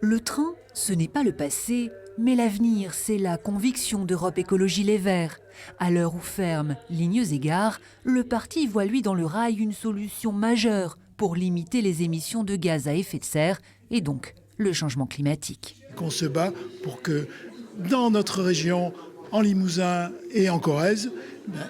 Le train, ce n'est pas le passé, mais l'avenir, c'est la conviction d'Europe Écologie Les Verts. À l'heure où ferment lignes et gares, le parti voit lui dans le rail une solution majeure pour limiter les émissions de gaz à effet de serre et donc le changement climatique. Qu'on se bat pour que dans notre région, en Limousin et en Corrèze,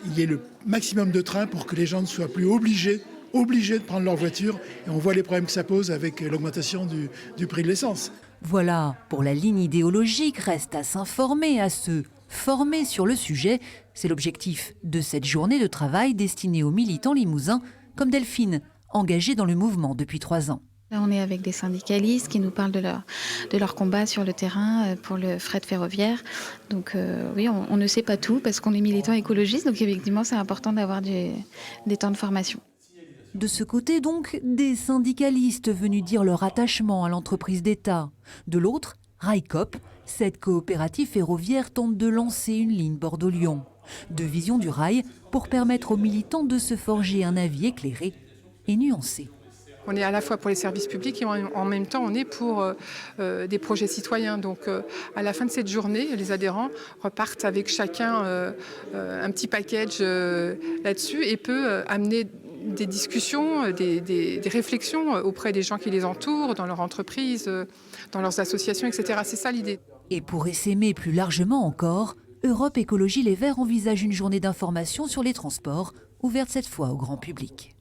il y ait le maximum de trains pour que les gens ne soient plus obligés de prendre leur voiture. Et on voit les problèmes que ça pose avec l'augmentation du prix de l'essence. Voilà, pour la ligne idéologique, reste à s'informer, à se former sur le sujet. C'est l'objectif de cette journée de travail destinée aux militants limousins, comme Delphine, engagée dans le mouvement depuis 3 ans. Là, on est avec des syndicalistes qui nous parlent de leur combat sur le terrain pour le fret ferroviaire. Donc oui, on ne sait pas tout parce qu'on est militant écologiste. Donc effectivement, c'est important d'avoir des temps de formation. De ce côté donc, des syndicalistes venus dire leur attachement à l'entreprise d'État. De l'autre, Railcoop, cette coopérative ferroviaire tente de lancer une ligne Bordeaux-Lyon. De vision du rail pour permettre aux militants de se forger un avis éclairé et nuancé. On est à la fois pour les services publics et en même temps on est pour des projets citoyens. Donc à la fin de cette journée, les adhérents repartent avec chacun un petit package là-dessus et peut amener des discussions, des réflexions auprès des gens qui les entourent, dans leur entreprise, dans leurs associations, etc. C'est ça l'idée. Et pour essaimer plus largement encore, Europe Écologie Les Verts envisage une journée d'information sur les transports, ouverte cette fois au grand public.